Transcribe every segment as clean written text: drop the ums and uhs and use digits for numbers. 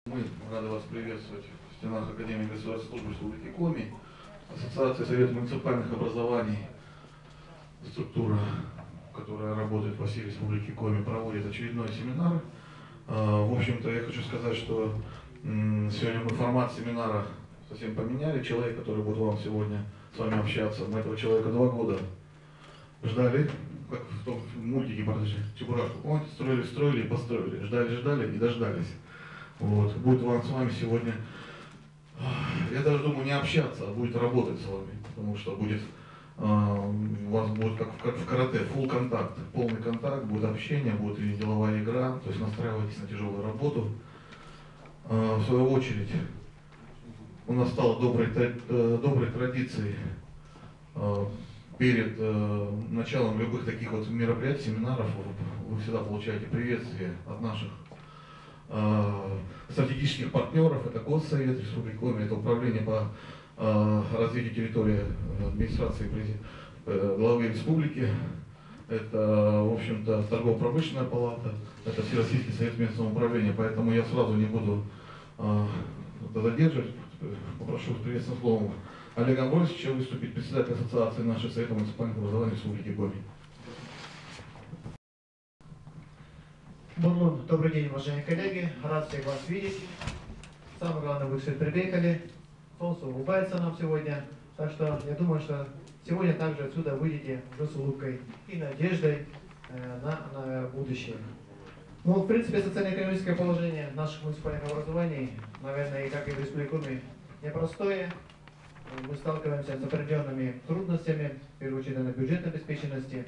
Мы рады вас приветствовать в стенах Академии государственной службы Республики Коми, Ассоциации Совета муниципальных образований, структура, которая работает по всей Республике Коми, проводит очередной семинар. В общем-то, я хочу сказать, что сегодня мы формат семинара совсем поменяли. Человек, который будет вам сегодня с вами общаться, мы этого человека 2 года ждали, как в том мультике, Чебурашку. Вот, строили и построили, ждали и дождались. Вот. Будет вам с вами сегодня, я даже думаю, не общаться, а будет работать с вами, потому что будет, у вас будет как в карате, full контакт, полный контакт, будет общение, будет и деловая игра, то есть настраивайтесь на тяжелую работу. В свою очередь, у нас стало доброй традицией перед началом любых таких вот мероприятий, семинаров, вы всегда получаете приветствие от наших стратегических партнеров. Это Госсовет Республики Коми, это Управление по развитию территории администрации главы республики, это, в общем-то, торгово-промышленная палата, это Всероссийский совет местного управления. Поэтому я сразу не буду задерживать, попрошу с приветственным словом Олега Борисовича выступить, председатель ассоциации нашей Совета муниципальных образований Республики Коми. Добрый день, уважаемые коллеги. Рад всех вас видеть. Самое главное, вы все приехали. Солнце улыбается нам сегодня. Так что я думаю, что сегодня также отсюда выйдете уже с улыбкой и надеждой на будущее. Ну, в принципе, социально-экономическое положение наших муниципальных образований, наверное, и как и в Республике Коми, непростое. Мы сталкиваемся с определенными трудностями, в первую очередь на бюджетной обеспеченности,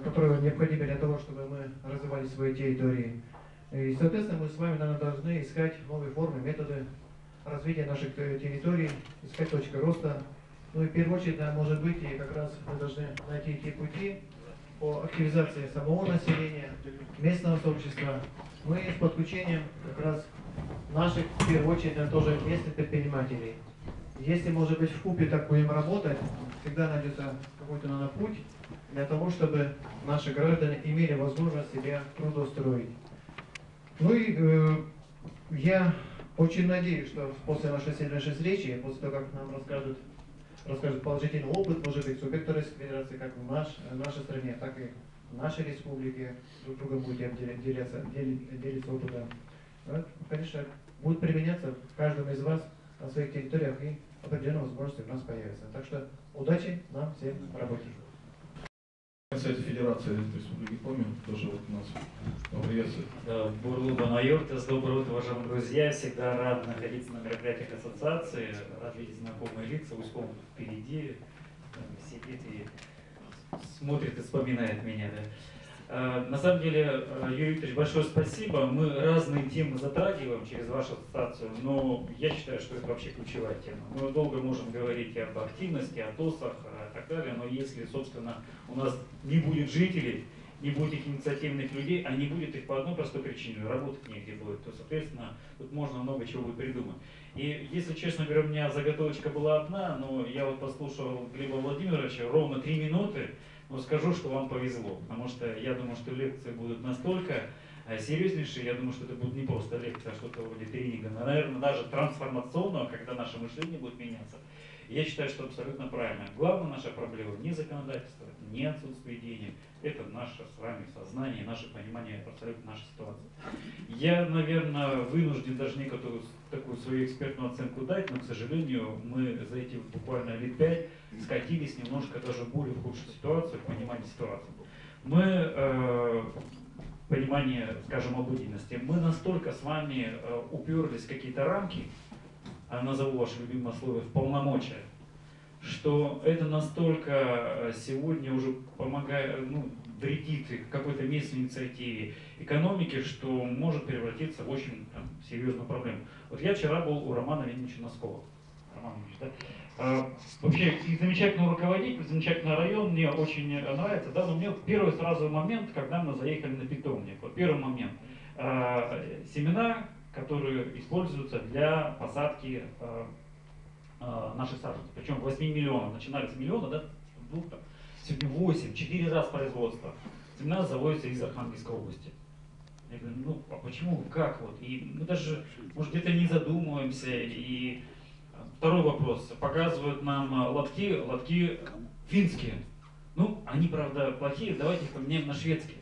которые необходимы для того, чтобы мы развивали свои территории. И, соответственно, мы с вами, наверное, должны искать новые формы, методы развития наших территорий, искать точки роста. Ну и в первую очередь, может быть, и как раз мы должны найти те пути по активизации самого населения, местного сообщества. Мы с подключением как раз наших, в первую очередь, тоже местных предпринимателей. Если, может быть, вкупе так будем работать, всегда найдется какой-то, наверное, путь для того, чтобы наши граждане имели возможность себя трудоустроить. Ну и я очень надеюсь, что после нашей сегодняшней встречи, после того, как нам расскажут положительный опыт, может быть, субъекты Российской Федерации, как в нашей стране, так и в нашей республике, друг другом будем делиться опытом. Конечно, будет применяться в каждом из вас на своих территориях, и определенные возможности у нас появятся. Так что удачи нам всем в работе. Совет Федерации Республики Коми тоже вот нас поприветствует. Бурлуба Юртас, доброе утро, уважаемые друзья. Всегда рад находиться на мероприятиях ассоциации, рад видеть знакомые лица. Уском впереди сидит и смотрит и вспоминает меня. Да? На самом деле, Юрий Викторович, большое спасибо. Мы разные темы затрагиваем через вашу ассоциацию, но я считаю, что это вообще ключевая тема. Мы долго можем говорить об активности, о ТОСах и так далее, но если, собственно, у нас не будет жителей, не будет их инициативных людей, а не будет их по одной простой причине, работать негде будет, то, соответственно, тут можно много чего будет придумать. И, если честно говоря, у меня заготовочка была одна, но я вот послушал Глеба Владимировича ровно 3 минуты, но скажу, что вам повезло, потому что я думаю, что лекции будут настолько серьезнейшие, я думаю, что это будет не просто лекция, а что-то вроде тренинга, но, наверное, даже трансформационного, когда наше мышление будет меняться. Я считаю, что абсолютно правильно. Главная наша проблема не законодательство, не отсутствие денег, это наше с вами сознание, наше понимание абсолютно нашей ситуации. Я, наверное, вынужден даже некоторую такую свою экспертную оценку дать, но, к сожалению, мы за эти буквально лет 5 скатились немножко даже более в худшую ситуацию, в понимании ситуации. Мы, понимание, скажем, обыденности, мы настолько с вами уперлись в какие-то рамки, назову ваше любимое слово, в полномочия, что это настолько сегодня уже помогает, вредит какой-то местной инициативе, экономике, что может превратиться в очень серьезную проблему. Вот я вчера был у Романа Леонидовича Носкова. Роман Леонидович, да? Вообще, и замечательный руководитель, замечательный район, мне очень нравится, да, но мне первый сразу момент, когда мы заехали на питомник, вот первый момент, семена, которые используются для посадки наших саженцев. Причем 8 миллионов. Начинали с миллиона, да? Сегодня 8, 4 раза производства. Семена заводятся из Архангельской области. Я говорю, ну а почему, как вот? И мы даже, может, где-то не задумываемся. И второй вопрос. Показывают нам лотки финские. Ну, они, правда, плохие, давайте их поменяем на шведские.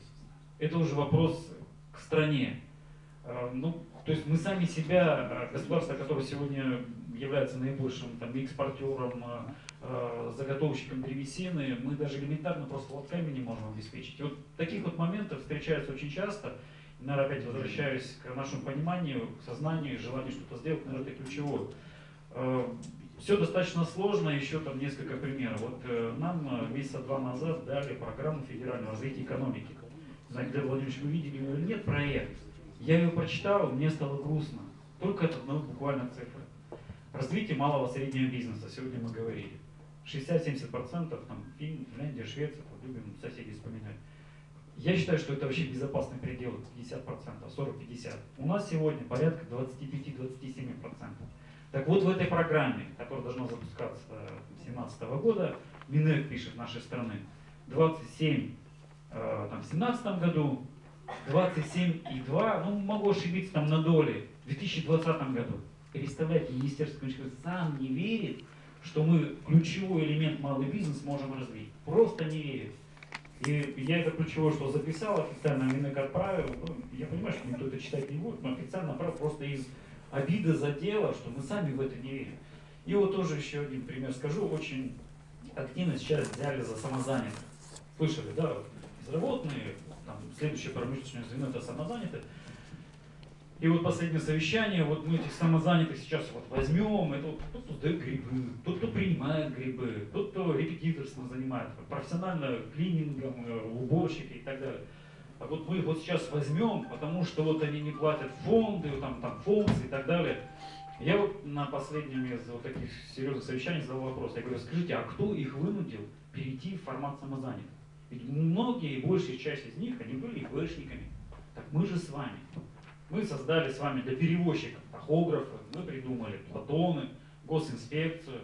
Это уже вопрос к стране. Ну, то есть мы сами себя, государство, которое сегодня является наибольшим там, экспортером, заготовщиком древесины, мы даже элементарно просто лотками не можем обеспечить. И вот таких вот моментов встречаются очень часто. И, наверное, опять возвращаюсь к нашему пониманию, к сознанию, желанию что-то сделать, наверное, это ключевое. Все достаточно сложно, еще там несколько примеров. Вот нам месяца 2 назад дали программу федерального развития экономики. Знаете, Глеб Владимирович, вы видели ее или нет, проект? Я ее прочитал, мне стало грустно. Только это буквально цифры. Развитие малого и среднего бизнеса, сегодня мы говорили. 60-70% там Финляндия, Швеция, любим соседей вспоминать. Я считаю, что это вообще безопасный предел 50%, 40-50%. У нас сегодня порядка 25-27%. Так вот в этой программе, которая должна запускаться 2017 года, Минэк пишет нашей страны, 27 в 2017 году, 27,2, ну могу ошибиться там на доли, в 2020 году. Представляете, Министерство экономики сам не верит, что мы ключевой элемент малый бизнес можем развить. Просто не верит. И я это ключевое, что записал, официально Минэк отправил. Ну, я понимаю, что никто это читать не будет, но официально отправил просто из обиды за дело, что мы сами в это не верим. И вот тоже еще один пример скажу. Очень активно сейчас взяли за самозанятых. Слышали, да? Безработные, там, следующее промышленное звено это самозанятые. И вот последнее совещание, вот мы этих самозанятых сейчас вот возьмем, это вот тот, кто сдает грибы, тот, кто принимает грибы, тот, кто репетиторством занимается, профессионально клинингом, уборщики и так далее. А вот мы их вот сейчас возьмем, потому что вот они не платят фонды, там фонды и так далее. Я вот на последнем из вот таких серьезных совещаний задал вопрос. Я говорю, скажите, а кто их вынудил перейти в формат самозанятых? Ведь многие, большая часть из них, они были ИПшниками. Так мы же с вами. Мы создали с вами для перевозчиков тахографы, мы придумали Платоны, госинспекцию,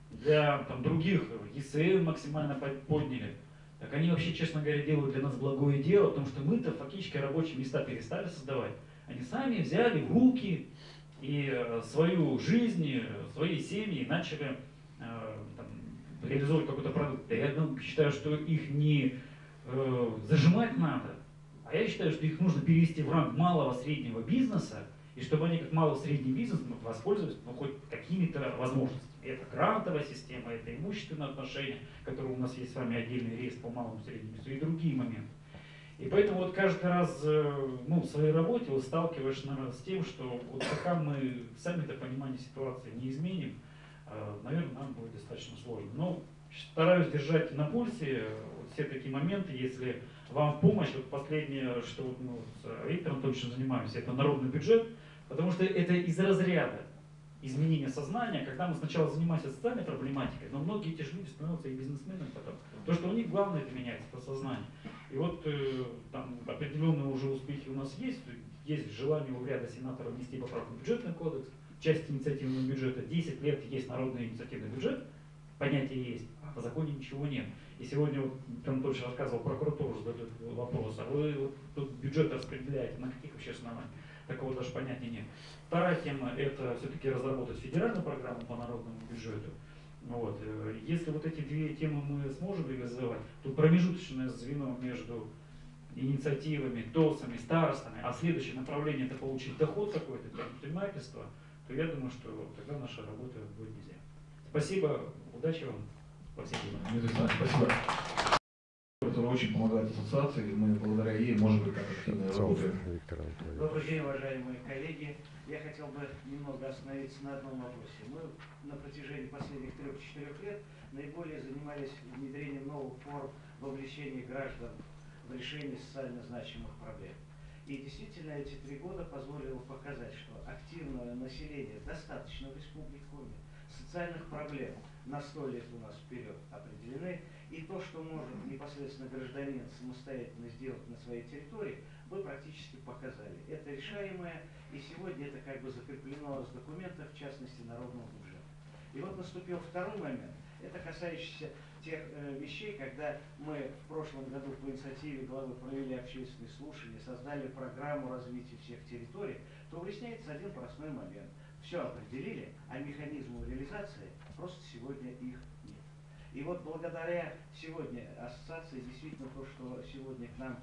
для там, других ЕСЛ максимально подняли. Так они вообще, честно говоря, делают для нас благое дело, потому что мы-то фактически рабочие места перестали создавать. Они сами взяли в руки и свою жизнь, свои семьи начали там, реализовывать какой-то продукт. Я считаю, что их не зажимать надо, а я считаю, что их нужно перевести в ранг малого-среднего бизнеса, и чтобы они как малый-средний бизнес воспользовались хоть какими-то возможностями. Это грантовая система, это имущественные отношения, которые у нас есть с вами отдельный реестр по малому и среднему бизнесу, и другие моменты. И поэтому вот каждый раз в своей работе вот сталкиваешься, наверное, с тем, что вот пока мы сами это понимание ситуации не изменим, наверное, нам будет достаточно сложно. Но стараюсь держать на пульсе вот все такие моменты, если вам в помощь, вот последнее, что вот мы с Виктором точно занимаемся, это народный бюджет, потому что это из разряда изменения сознания, когда мы сначала занимаемся социальной проблематикой, но многие эти же люди становятся и бизнесменами потом. То, что у них главное это меняется, это сознание. И вот там определенные уже успехи у нас есть желание у ряда сенаторов внести поправку в бюджетный кодекс, часть инициативного бюджета, 10 лет есть народный инициативный бюджет, понятие есть, а по закону ничего нет. И сегодня, вот, Петр Точно рассказывал, прокуратуру задают вопрос, а вы вот, тут бюджет распределяете, на каких вообще основаниях? Такого даже понятия нет. Вторая тема – это все-таки разработать федеральную программу по народному бюджету. Вот. Если вот эти две темы мы сможем реализовать, то промежуточное звено между инициативами, ТОСами, старостами, а следующее направление – это получить доход какой-то, предпринимательство, то я думаю, что тогда наша работа будет нельзя. Спасибо, удачи вам во всех делах. Спасибо. Которая очень помогает ассоциации, мы благодаря ей можем быть так активно работаем. Добрый день, уважаемые коллеги. Я хотел бы немного остановиться на одном вопросе. Мы на протяжении последних 3-4 лет наиболее занимались внедрением новых форм вовлечения граждан в решение социально значимых проблем. И действительно эти 3 года позволило показать, что активное население достаточно в Республике Коми, социальных проблем на 100 лет у нас вперед определены, и то, что может непосредственно гражданин самостоятельно сделать на своей территории, вы практически показали. Это решаемое, и сегодня это как бы закреплено в документах, в частности, народного бюджета. И вот наступил второй момент, это касающийся тех вещей, когда мы в прошлом году по инициативе главы провели общественные слушания, создали программу развития всех территорий, то выясняется один простой момент. Все определили, а механизмов реализации просто сегодня их нет. И вот благодаря сегодня ассоциации, действительно то, что сегодня к нам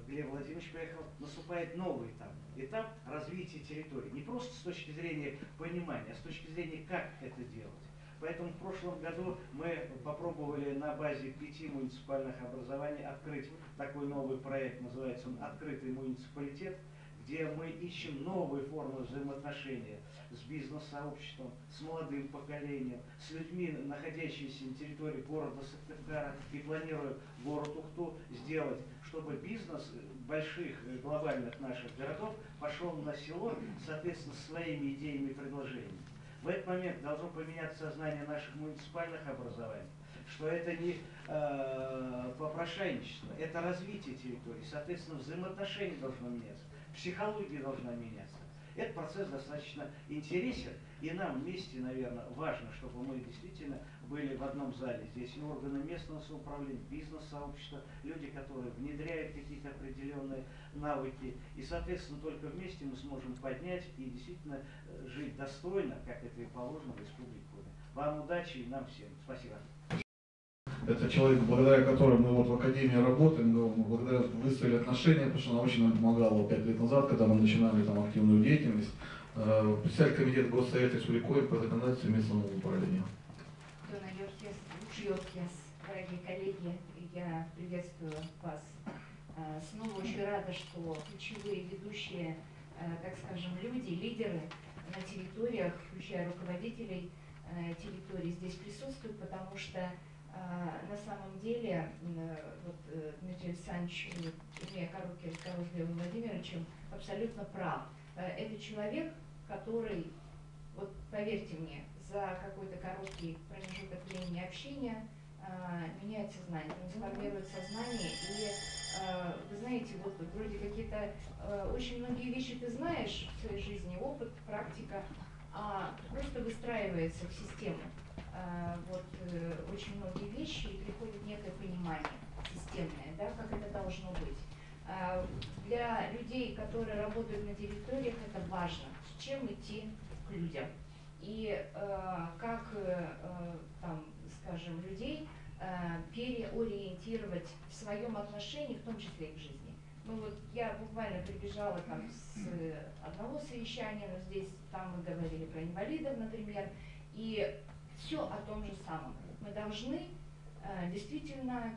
Глеб Владимирович приехал, наступает новый этап развития территории. Не просто с точки зрения понимания, а с точки зрения, как это делать. Поэтому в прошлом году мы попробовали на базе 5 муниципальных образований открыть такой новый проект, называется он «Открытый муниципалитет», где мы ищем новые формы взаимоотношения с бизнес-сообществом, с молодым поколением, с людьми, находящимися на территории города Сыктывкара, и планируем город Ухту сделать, чтобы бизнес больших глобальных наших городов пошел на село, соответственно, своими идеями и предложениями. В этот момент должно поменяться сознание наших муниципальных образований, что это не попрошайничество, это развитие территории, соответственно, взаимоотношения должно меняться, психология должна меняться. Этот процесс достаточно интересен, и нам вместе, наверное, важно, чтобы мы действительно были в одном зале. Здесь и органы местного самоуправления, бизнес-сообщества, люди, которые внедряют какие-то определенные навыки. И, соответственно, только вместе мы сможем поднять и действительно жить достойно, как это и положено в Республике Коми. Вам удачи и нам всем. Спасибо. Это человек, благодаря которому мы вот в Академии работаем, благодаря выстроили отношения, потому что она очень нам помогала 5 лет назад, когда мы начинали там активную деятельность. Председатель комитета Госсовета Республики Коми по законодательству и местному управлению. Дорогие коллеги, я приветствую вас. Снова очень рада, что ключевые ведущие, так скажем, люди, лидеры на территориях, включая руководителей территорий, здесь присутствуют, потому что на самом деле вот, Дмитрий Александрович, имея короткий разговор с Глебом Владимировичем, абсолютно прав. Это человек, который, вот поверьте мне, за какой-то короткий промежуток времени общения меняет сознание, трансформирует сознание. И вы знаете, вот вроде какие-то очень многие вещи ты знаешь в своей жизни, опыт, практика, просто выстраивается в систему. Вот очень многие вещи, и приходит некое понимание системное, да, как это должно быть. Для людей, которые работают на территориях, это важно, с чем идти к людям. И как, там, скажем, людей переориентировать в своем отношении, в том числе и к жизни. Ну вот я буквально прибежала там с одного совещания, но здесь, там мы говорили про инвалидов, например, и все о том же самом. Мы должны действительно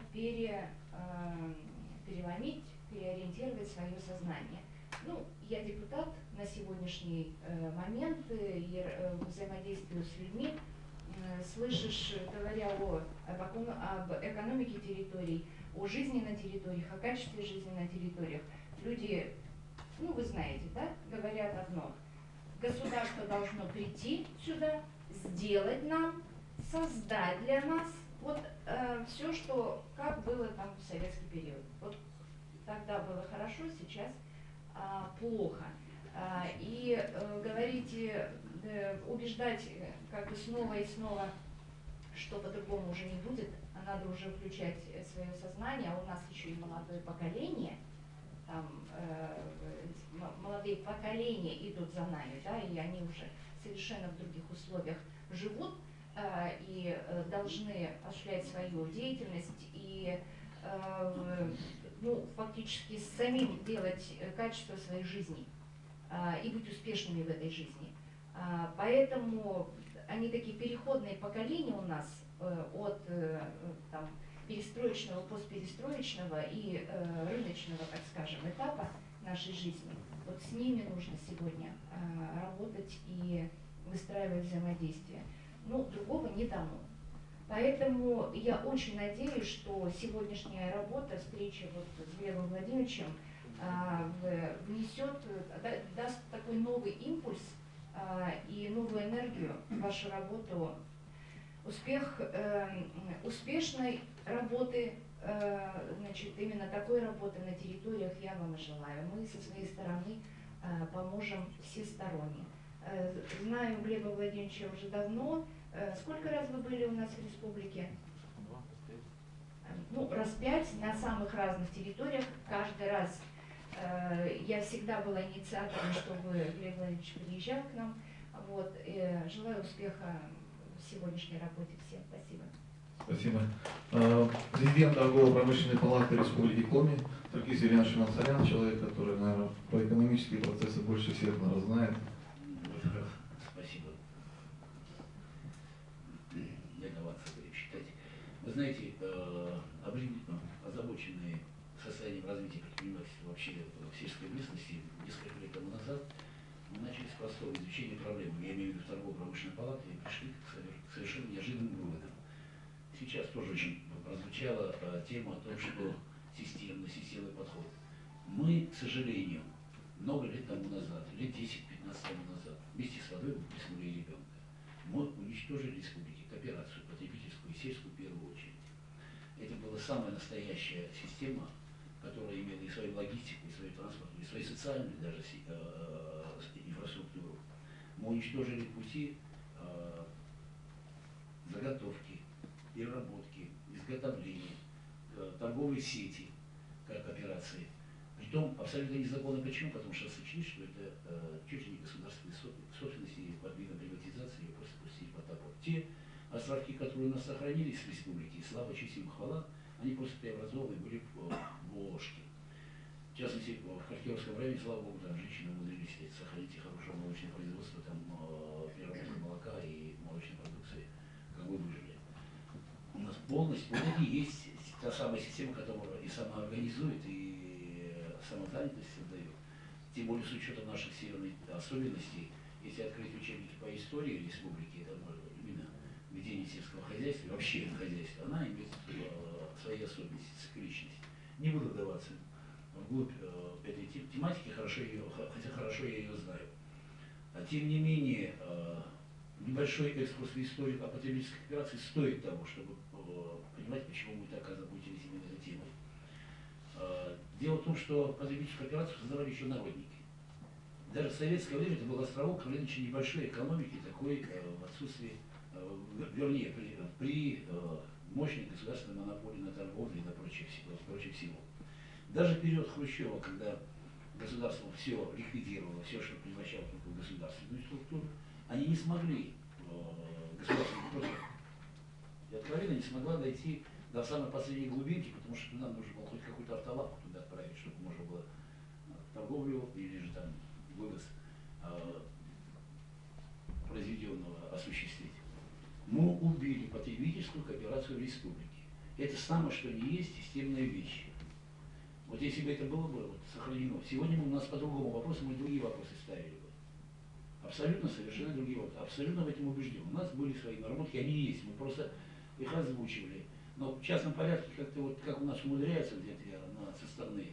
переломить, переориентировать свое сознание. Ну, я депутат на сегодняшний момент и взаимодействую с людьми. Слышишь, говоря об экономике территорий, о жизни на территориях, о качестве жизни на территориях, люди, ну вы знаете, да, говорят одно. Государство должно прийти сюда, сделать нам, создать для нас вот все, что как было там в советский период. Вот тогда было хорошо, сейчас плохо. И говорите, убеждать как бы снова и снова, что по-другому уже не будет, а надо уже включать свое сознание, а у нас еще и молодое поколение, там молодые поколения идут за нами, да, и они уже совершенно в других условиях живут и должны осуществлять свою деятельность и ну, фактически самим делать качество своей жизни и быть успешными в этой жизни. Поэтому они такие переходные поколения у нас от там, перестроечного, постперестроечного и рыночного, так скажем, этапа нашей жизни. Вот с ними нужно сегодня работать и выстраивать взаимодействие. Ну, другого не дано. Поэтому я очень надеюсь, что сегодняшняя работа, встреча вот с Глебом Владимировичем внесет, даст такой новый импульс и новую энергию в вашу работу. Успешной работы, значит, именно такой работы на территориях я вам и желаю. Мы со своей стороны поможем всесторонне. Знаю Глеба Владимировича уже давно, Сколько раз вы были у нас в республике? Ну, раз 5 на самых разных территориях. Каждый раз я всегда была инициатором, чтобы Глеб Владимирович приезжал к нам. Вот, желаю успеха в сегодняшней работе всем. Спасибо. Спасибо. Президент торгово-промышленной палаты Республики Коми Таркис Ильянович Мансарян, человек, который, наверное, про экономические процессы больше всех, наверное, знает. Спасибо. Я даваться буду считать. Вы знаете, озабоченные состоянием развития предпринимательства вообще в сельской местности несколько лет тому назад мы начали с простого изучения проблемы. Я имею в виду торгово-промышленной палаты и пришли к совершенно неожиданным выводам. Сейчас тоже очень прозвучала тема о том, что системный подход. Мы, к сожалению, много лет тому назад, лет 10-15 тому назад, вместе с водой выплеснули ребенка. Мы уничтожили республики, кооперацию, потребительскую и сельскую в первую очередь. Это была самая настоящая система, которая имела и свою логистику, и свою транспортную, и свою социальную даже инфраструктуру. Мы уничтожили пути заготовки, переработки, изготовления, торговые сети, как операции. Притом абсолютно незаконно. Почему? Потому что сочли, что это чуть ли не государственной собственности, и под видом приватизации ее просто пустили под топор. Те островки, которые у нас сохранились в республике, и слава, честь им, хвала, они просто преобразованы были в ложки. В частности, в Харьковском районе, слава богу, там женщины умудрились сохранить и хорошее молочное производство, там переработка молока и молочной продукции, как бы выжили. У нас полностью, вот это и есть та самая система, которая и самоорганизует, и самозанятость создает. Тем более с учетом наших северных особенностей, если открыть учебники по истории республики, это именно ведение сельского хозяйства, вообще хозяйства, она имеет свои особенности, цикличность. Не буду вдаваться вглубь этой тематики, хотя хорошо я ее знаю. Тем не менее, небольшой экскурс в историю о потребительской кооперации стоит того, чтобы понимать, почему мы так озаботились именно этой темой. Дело в том, что потребительскую кооперацию создавали еще народники. Даже в советское время это был островок рыночной небольшой экономики, такой в отсутствии, вернее, при мощной государственной монополии на торговлю и на прочее всего. Даже в период Хрущева, когда государство все ликвидировало, все, что превращало в государственную структуру, они не смогли, государственный против, и откровенно не смогла дойти до самой последней глубинки, потому что туда нужно было хоть какую-то автолавку туда отправить, чтобы можно было торговлю или же там вывоз произведенного осуществить. Мы убили потребительскую кооперацию в республике. Это самое, что не есть, системная вещь. Вот если бы это было бы вот сохранено, сегодня у нас по другому вопросу, мы другие вопросы ставили бы. Абсолютно совершенно другие вопросы. Абсолютно в этом убежден. У нас были свои наработки, они есть, мы просто их озвучивали. Но в частном порядке, как-то вот как у нас умудряется где-то со стороны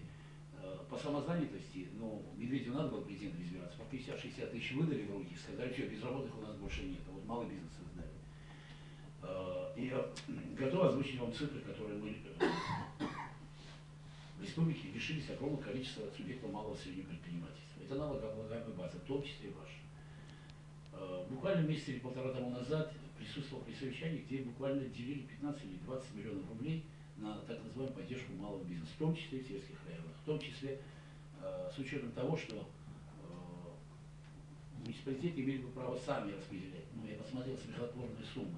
по самозанятости, ну, Медведеву надо было президентом избираться, по 50-60 тысяч выдали в руки, сказали, все, безработных у нас больше нет, а вот малый бизнес создали. И я готов озвучить вам цифры, которые мы в республике лишились огромного количества субъектов малого и среднего предпринимательства. Это налогооблагаемая база, в том числе и ваша. Буквально месяц или полтора тому назад присутствовал при совещании, где буквально делили 15 или 20 миллионов рублей на так называемую поддержку малого бизнеса, в том числе и в сельских районах, в том числе с учетом того, что муниципалитеты имели бы право сами распределять. Ну, я посмотрел, смехотворная сумма.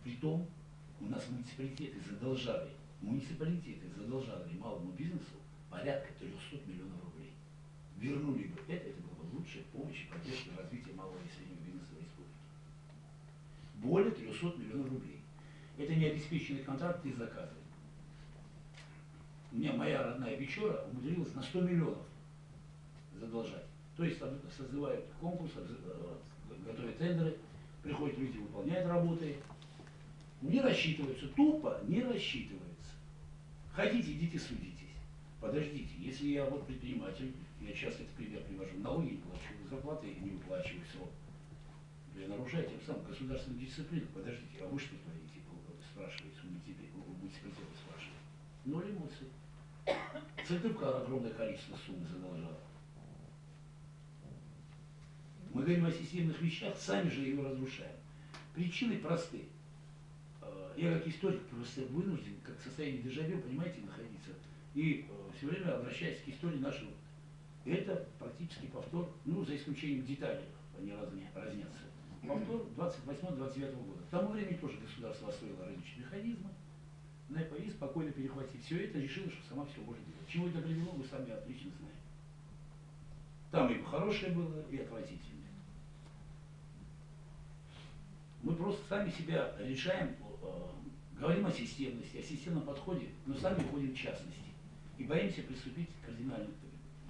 Притом у нас муниципалитеты задолжали малому бизнесу порядка 300 миллионов рублей. Вернули бы это была бы лучшая помощь и поддержка развития малого и среднего бизнеса в республике. Более 300 миллионов рублей. Это не обеспеченные контракты и заказы. У меня моя родная Печора умудрилась на 100 миллионов задолжать. То есть созывают конкурс, готовят тендеры, приходят люди, выполняют работы. Не рассчитываются, тупо не рассчитываются. Хотите, идите судитесь. Подождите, если я вот предприниматель, я часто этот пример привожу, налоги не плачу, зарплаты не выплачиваю срок. Я нарушаю тем самым государственную дисциплину. Подождите, а вы что творите? Спрашиваете, у муниципалитета спрашивает. Ноль эмоций. Сыктывкар огромное количество сумм задолжала. Мы говорим о системных вещах, сами же ее разрушаем. Причины просты. Я как историк просто вынужден, как в состоянии дежавю, понимаете, находиться. И все время обращаясь к истории нашего. Это практически повтор, ну, за исключением деталей, они разнятся. Повтор 28-29 года. К тому времени тоже государство освоило различные механизмы. НЭПИ спокойно перехватив все это, решила, что сама все может делать. К чему это привело, вы сами отлично знаете. Там и хорошее было, и отвратительное. Мы просто сами себя решаем, говорим о системности, о системном подходе, но сами уходим в частности. И боимся приступить к кардинальным.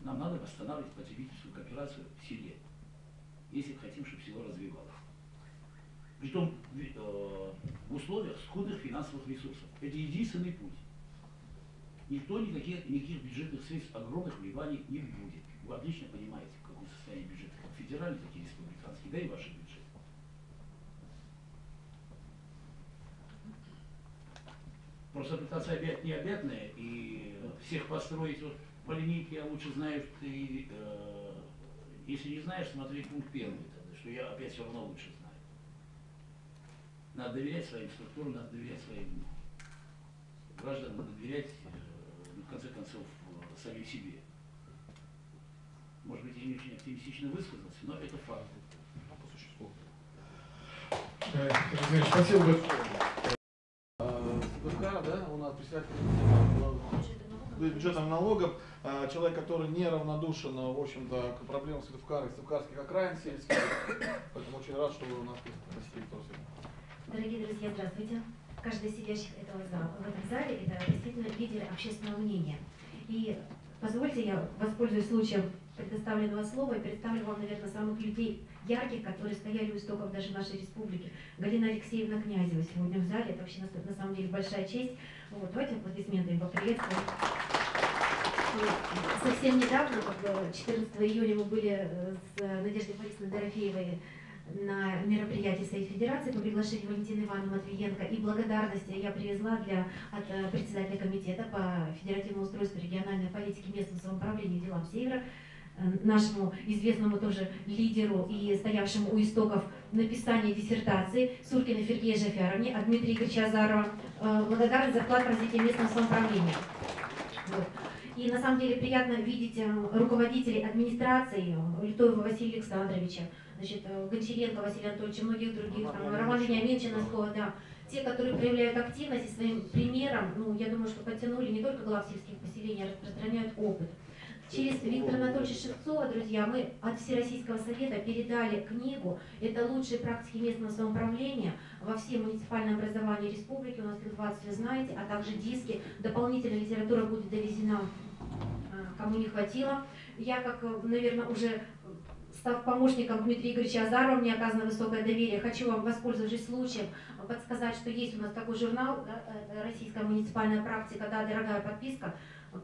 Нам надо восстанавливать потребительскую кооперацию в селе, если хотим, чтобы село развивалось. Притом в условиях скудных финансовых ресурсов. Это единственный путь. Никто никаких бюджетных средств огромных вливаний не будет. Вы отлично понимаете, в каком состоянии бюджеты, как федеральный, так и республиканский, да и ваши бюджеты. Просто пытаться объять необъятное и всех построить вот по линейке, я лучше знаю, что ты, если не знаешь, смотри пункт первый, тогда, что я опять все равно лучше знаю. Надо доверять своим структурам, надо доверять своим гражданам, надо доверять, в конце концов, самим себе. Может быть, я не очень оптимистично высказался, но это факт. Спасибо большое. ВК, да, у нас председатель бюджетных налогов, человек, который неравнодушен, в общем-то, к проблемам Сыктывкара и сыктывкарских окраин сельских. Поэтому очень рад, что вы у нас гостей тоже. Дорогие друзья, здравствуйте. Каждый из сидящих в этом зале – это действительно лидеры общественного мнения. И позвольте я воспользуюсь случаем предоставленного слова и представлю вам, наверное, самых людей ярких, которые стояли у истоков даже нашей республики. Галина Алексеевна Князева сегодня в зале. Это вообще на самом деле большая честь. Вот, давайте аплодисменты им поприветствуем. Совсем недавно, 14 июня, мы были с Надеждой Борисовной Дорофеевой на мероприятии Совет Федерации по приглашению Валентины Ивановны Матвиенко. И благодарности я привезла от председателя комитета по федеративному устройству региональной политики местного самоуправления и делам Севера, нашему известному тоже лидеру и стоявшему у истоков написания диссертации Суркиной Фергее Жафяровне, от Дмитрия Игоревича Азарова, благодарность за вклад в развитие местного самоуправления. Вот. И на самом деле приятно видеть руководителей администрации Литоева Василия Александровича, значит, Гончаренко Василия Анатольевича, многих других, Романа Вениаминовича Носкова, да. Те, которые проявляют активность и своим примером, ну, я думаю, что подтянули не только глав сельских поселений, а распространяют опыт. Через Виктора Анатольевича Шевцова, друзья, мы от Всероссийского совета передали книгу «Это лучшие практики местного самоуправления во всем муниципальном образовании республики». У нас их 20, вы знаете, а также диски. Дополнительная литература будет довезена, кому не хватило. Я, как, наверное, уже став помощником Дмитрия Игоревича Азарова, мне оказано высокое доверие, хочу вам, воспользовавшись случаем, подсказать, что есть у нас такой журнал, да, «Российская муниципальная практика», да, дорогая подписка.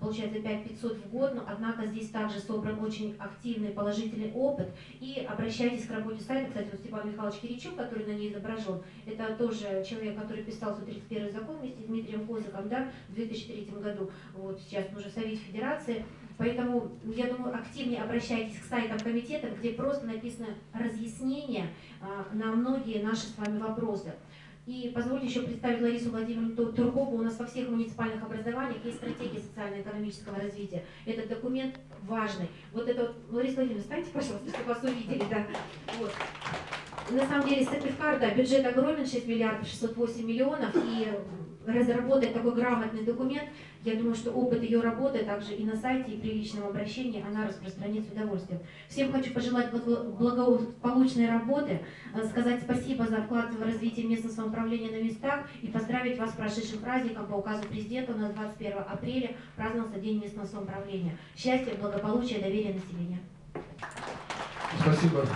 Получается 5500 в год, но однако здесь также собран очень активный положительный опыт. И обращайтесь к работе сайта. Кстати, вот Степан Михайлович Киричук, который на ней изображен, это тоже человек, который писал 131 закон вместе с Дмитрием Козыком, да, в 2003 году. Вот сейчас он уже в Совете Федерации. Поэтому, я думаю, активнее обращайтесь к сайтам комитета, где просто написано разъяснение на многие наши с вами вопросы. И позвольте еще представить Ларису Владимировну Туркову. У нас во всех муниципальных образованиях есть стратегия социально-экономического развития. Этот документ важный. Вот это вот, Лариса Владимировна, встаньте, пожалуйста, чтобы вас увидели. Да. Вот. На самом деле, Сыктывкар, да, бюджет огромен, 6 миллиардов 608 миллионов, и разработать такой грамотный документ, я думаю, что опыт ее работы также и на сайте, и при личном обращении она распространит с удовольствием. Всем хочу пожелать благополучной работы, сказать спасибо за вклад в развитие местного самоуправления на местах и поздравить вас с прошедшим праздником. По указу президента у нас 21 апреля праздновался День местного самоуправления. Счастья, благополучия, доверия населения. Спасибо.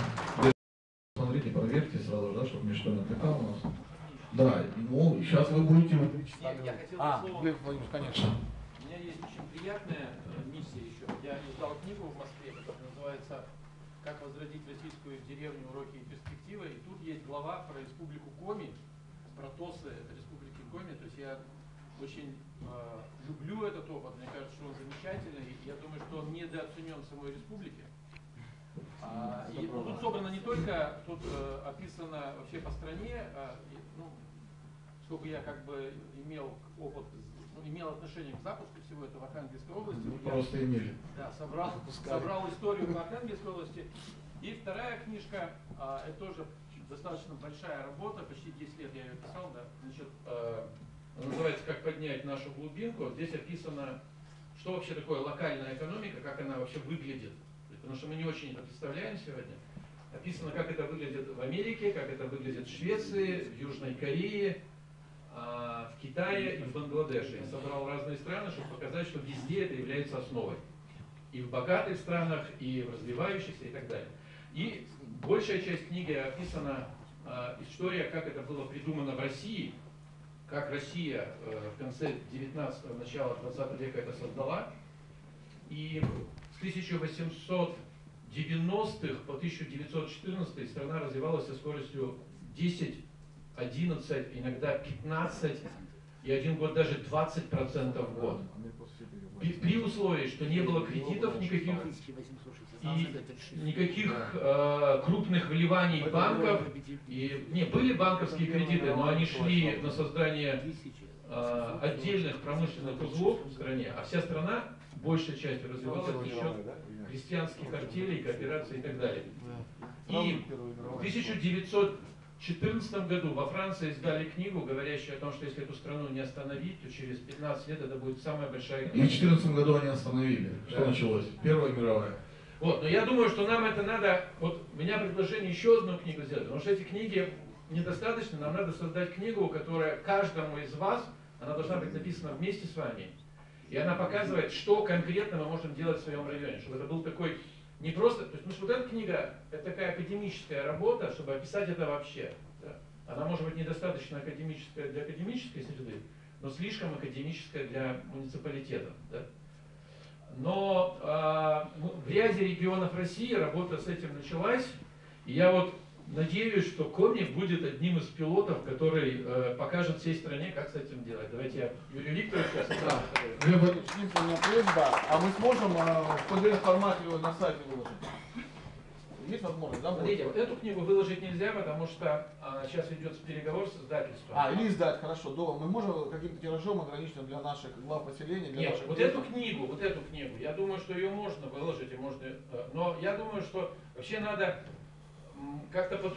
Смотрите, проверьте сразу, да, чтобы ничто не отвлекало у нас. Да, ну, сейчас вы будете... Я хотел слово... Владимир, конечно. У меня есть очень приятная миссия еще. Я издал книгу в Москве, которая называется «Как возродить российскую деревню. Уроки и перспективы». И тут есть глава про республику Коми, про ТОСы этой республики Коми. То есть я очень люблю этот опыт. Мне кажется, что он замечательный. И я думаю, что он недооценен в самой республике. И тут собрано не только тут описано вообще по стране, ну, сколько я как бы имел опыт, ну, имел отношение к запуску всего этого в Архангельской области. Просто имели. Да, собрал историю по Архангельской области. И вторая книжка, это тоже достаточно большая работа, почти 10 лет я ее писал, да. Значит, называется «Как поднять нашу глубинку». Здесь описано, что вообще такое локальная экономика, как она вообще выглядит. Потому что мы не очень это представляем сегодня. Описано, как это выглядит в Америке, как это выглядит в Швеции, в Южной Корее, в Китае и в Бангладеше. Я собрал разные страны, чтобы показать, что везде это является основой. И в богатых странах, и в развивающихся, и так далее. И большая часть книги описана история, как это было придумано в России, как Россия в конце 19-го, начало 20 века это создала. И с 1890-х по 1914 страна развивалась со скоростью 10, 11, иногда 15 и один год даже 20% в год. При условии, что не было кредитов никаких и никаких крупных вливаний банков. И, не, были банковские кредиты, но они шли на создание отдельных промышленных узлов в стране, а вся страна большей частью развивалась за счет крестьянских артелей, коопераций и так далее. И в 1914 году во Франции издали книгу, говорящую о том, что если эту страну не остановить, то через 15 лет это будет самая большая И в 2014 году они остановили. Да. Что началось? Первая мировая. Вот, но я думаю, что нам это надо, вот у меня предложение еще одну книгу сделать, потому что эти книги недостаточно, нам надо создать книгу, которая каждому из вас, она должна быть написана вместе с вами, и она показывает, что конкретно мы можем делать в своем районе, чтобы это был такой, не просто, то есть, потому что вот эта книга, это такая академическая работа, чтобы описать это вообще. Да. Она может быть недостаточно академическая для академической среды, но слишком академическая для муниципалитета. Да. Но в ряде регионов России работа с этим началась, и я вот надеюсь, что Коми будет одним из пилотов, который покажет всей стране, как с этим делать. Давайте я Юрию Викторовичу. Глеб, единственная у меня просьба, а мы сможем в PDF-формате его на сайте выложить? Есть возможность, да? Смотрите, вот эту книгу выложить нельзя, потому что сейчас идет переговор с издательством. Или издать, хорошо. Мы можем каким-то тиражом ограниченным для наших глав поселения? Для Нет, наших вот эту книгу, я думаю, что ее можно выложить, и можно, но я думаю, что вообще надо как-то...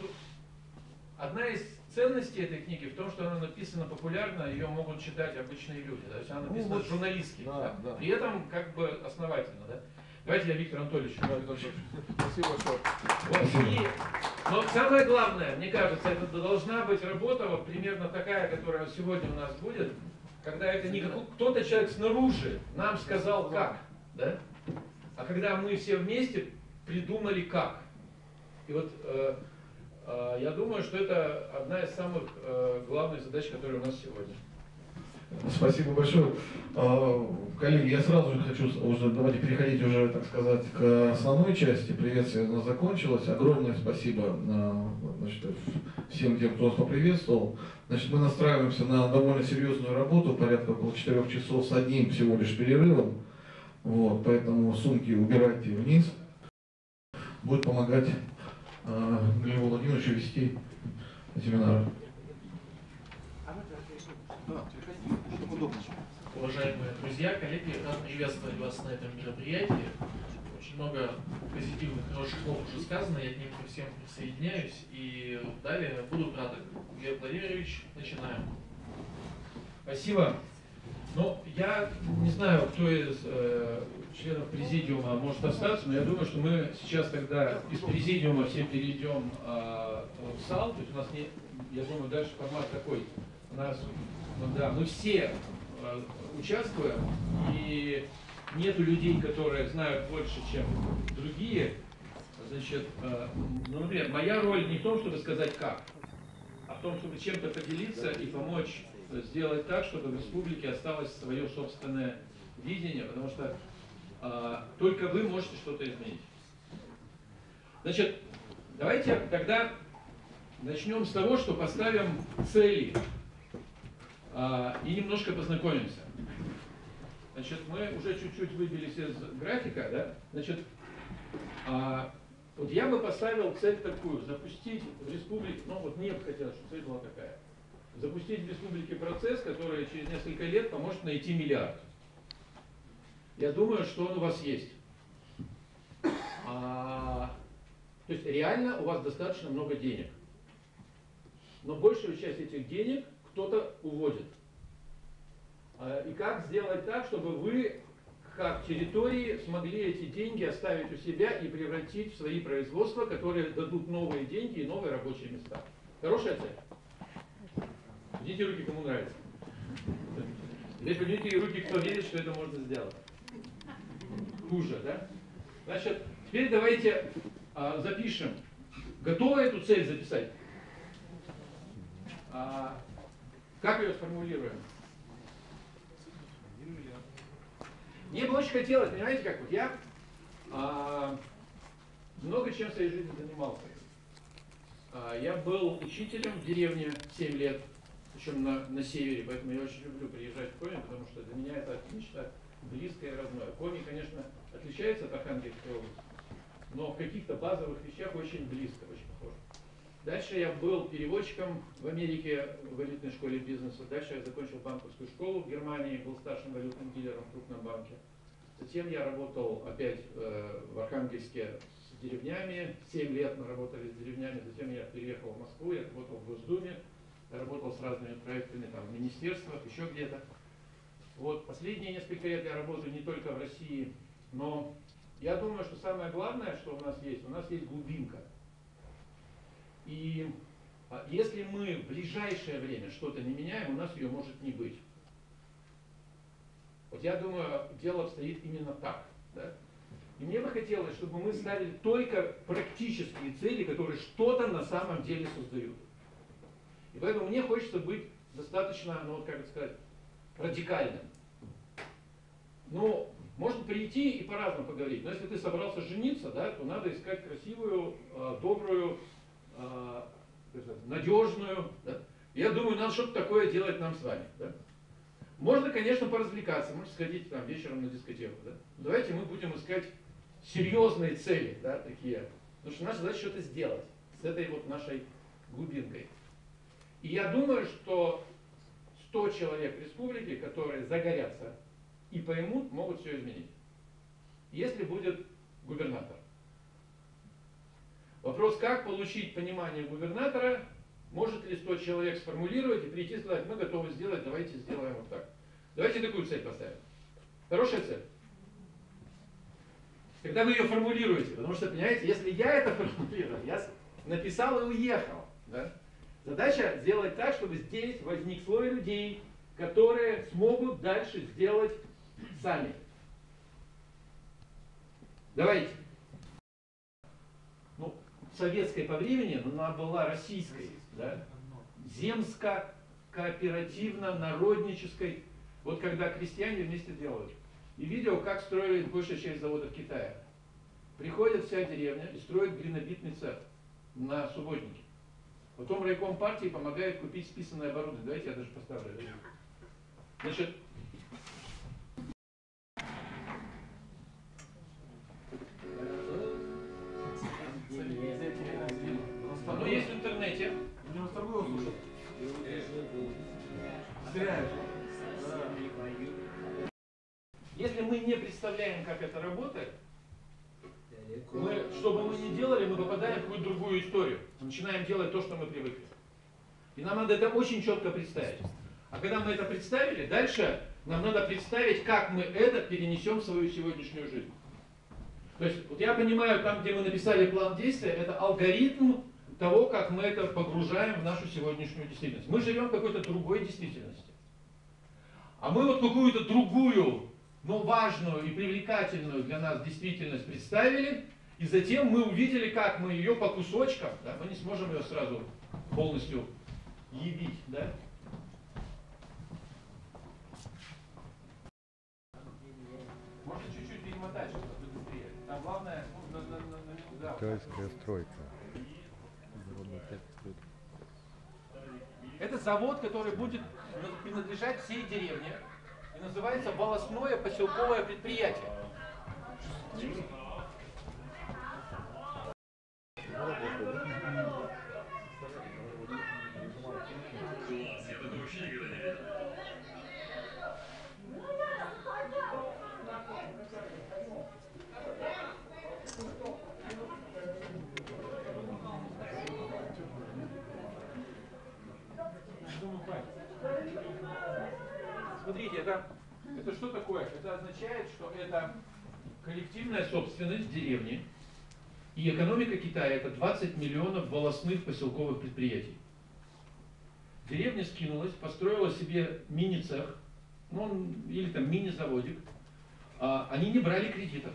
Одна из ценностей этой книги в том, что она написана популярно, ее могут читать обычные люди. То есть она написана журналистски, да. При этом как бы основательно. Да? Давайте я Виктору Анатольевичу. Спасибо большое. Вот, но самое главное, мне кажется, это должна быть работа вот примерно такая, которая сегодня у нас будет, когда это не кто-то человек снаружи нам сказал как, да? А когда мы все вместе придумали как. И вот я думаю, что это одна из самых главных задач, которые у нас сегодня. Спасибо большое. Коллеги, я сразу же хочу, давайте переходить уже, так сказать, к основной части. Приветствие у нас закончилось. Огромное спасибо значит, всем тем, кто нас поприветствовал. Значит, мы настраиваемся на довольно серьезную работу, порядка около 4 часов с одним всего лишь перерывом. Вот, поэтому сумки убирайте вниз. Будет помогать Глебу Владимировичу вести семинар. Уважаемые друзья, коллеги, рад приветствовать вас на этом мероприятии. Очень много позитивных, хороших слов уже сказано, я к ним ко всем присоединяюсь. И далее буду краток. Глеб Владимирович, начинаем. Спасибо. Ну, я не знаю, кто из членов президиума может остаться, но я думаю, что мы сейчас тогда из президиума все перейдем в зал. То есть у нас не, я думаю, дальше формат такой. У нас, да, мы все участвуем, и нету людей, которые знают больше, чем другие. Значит, ну, например, моя роль не в том, чтобы сказать как, а в том, чтобы чем-то поделиться и помочь сделать так, чтобы в республике осталось свое собственное видение, потому что только вы можете что-то изменить. Значит, давайте тогда начнем с того, что поставим цели и немножко познакомимся. Значит, мы уже чуть-чуть выбились из графика, да? Значит, вот Вот я бы поставил цель такую, запустить в республике, ну вот мне бы хотелось, чтобы цель была такая, запустить в республике процесс, который через несколько лет поможет найти миллиард. Я думаю, что он у вас есть. То есть реально у вас достаточно много денег. Но большую часть этих денег кто-то уводит. И как сделать так, чтобы вы, как территории, смогли эти деньги оставить у себя и превратить в свои производства, которые дадут новые деньги и новые рабочие места? Хорошая цель? Поднимите руки, кому нравится. Здесь поднимите руки, кто верит, что это можно сделать. Хуже, да? Значит, теперь давайте запишем. Готовы эту цель записать? Как ее сформулируем? Мне бы очень хотелось, понимаете, как вот я много чем в своей жизни занимался. Я был учителем в деревне 7 лет, причем на севере, поэтому я очень люблю приезжать в Коми, потому что для меня это нечто близкое и родное. Коми, конечно, отличается от Архангельской области, но в каких-то базовых вещах очень близко, очень похоже. Дальше я был переводчиком в Америке в элитной школе бизнеса. Дальше я закончил банковскую школу в Германии, был старшим валютным дилером в крупном банке. Затем я работал опять в Архангельске с деревнями. 7 лет мы работали с деревнями. Затем я переехал в Москву, я работал в Госдуме, я работал с разными проектами там, в министерствах, еще где-то. Вот последние несколько лет я работаю не только в России, но я думаю, что самое главное, что у нас есть глубинка. И если мы в ближайшее время что-то не меняем, у нас ее может не быть. Вот я думаю, дело обстоит именно так. Да? И мне бы хотелось, чтобы мы ставили только практические цели, которые что-то на самом деле создают. И поэтому мне хочется быть достаточно, ну вот как это сказать, радикальным. Ну, можно прийти и по-разному поговорить. Но если ты собрался жениться, да, то надо искать красивую, добрую, надежную. Да? Я думаю, надо что-то такое делать нам с вами. Да? Можно, конечно, поразвлекаться, можно сходить там вечером на дискотеку. Да? Давайте мы будем искать серьезные цели, да, такие. Потому что наша задача что-то сделать с этой вот нашей глубинкой. И я думаю, что 100 человек в республике, которые загорятся и поймут, могут все изменить. Если будет губернатор. Вопрос, как получить понимание губернатора, может ли 100 человек сформулировать и прийти и сказать, мы готовы сделать, давайте сделаем вот так. Давайте такую цель поставим. Хорошая цель? Когда вы ее формулируете, потому что, понимаете, если я это формулирую, я написал и уехал. Да? Задача сделать так, чтобы здесь возник слой людей, которые смогут дальше сделать сами. Давайте. Ну, советской по времени, но она была российской, да? Земско-кооперативно-народнической. Вот когда крестьяне вместе делают. И видел, как строили большая часть заводов Китая. Приходит вся деревня и строит глинобитный цех на субботнике. Потом райком партии помогает купить списанное оборудование. Давайте я даже поставлю. Значит, оно есть в интернете. Если мы не представляем, как это работает, что бы мы ни делали, мы попадаем в какую-то другую историю. Мы начинаем делать то, что мы привыкли. И нам надо это очень четко представить. А когда мы это представили, дальше нам надо представить, как мы это перенесем в свою сегодняшнюю жизнь. То есть, вот я понимаю, там, где мы написали план действия, это алгоритм того, как мы это погружаем в нашу сегодняшнюю действительность. Мы живем в какой-то другой действительности. А мы вот какую-то другую, но важную и привлекательную для нас действительность представили, и затем мы увидели, как мы ее по кусочкам, да, мы не сможем ее сразу полностью явить, да? Можно чуть-чуть перемотать, чтобы быстрее. Там главное, да. Китайская стройка. Это завод, который будет принадлежать всей деревне. И называется волостное поселковое предприятие. это что такое? Это означает, что это коллективная собственность деревни. И экономика Китая это 20 миллионов волостных поселковых предприятий. Деревня скинулась, построила себе мини-цех, ну, или там мини-заводик. Они не брали кредитов.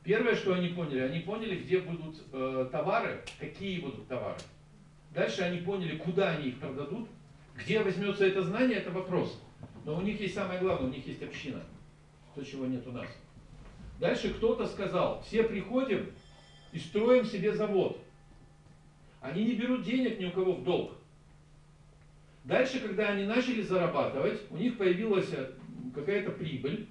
Первое, что они поняли, где будут товары, какие будут товары. Дальше они поняли, куда они их продадут, где возьмется это знание, это вопрос. Но у них есть самое главное, у них есть община, то, чего нет у нас. Дальше кто-то сказал, все приходим и строим себе завод. Они не берут денег ни у кого в долг. Дальше, когда они начали зарабатывать, у них появилась какая-то прибыль.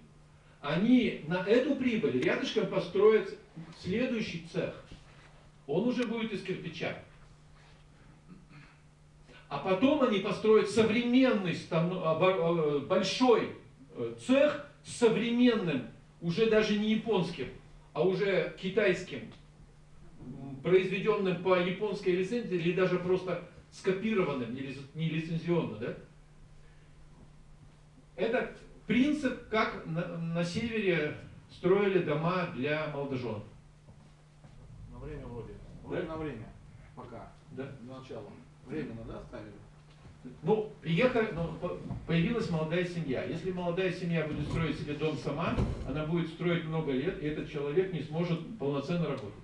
Они на эту прибыль рядышком построят следующий цех. Он уже будет из кирпича. А потом они построят современный, большой цех с современным, уже даже не японским, а уже китайским, произведенным по японской лицензии или даже просто скопированным, не лицензионно. Да? Это принцип, как на севере строили дома для молодоженов. На время вроде. Да? На время. Пока. Да? Для начала. Временно, да, ставили? Ну, приехали, появилась молодая семья. Если молодая семья будет строить себе дом сама, она будет строить много лет, и этот человек не сможет полноценно работать.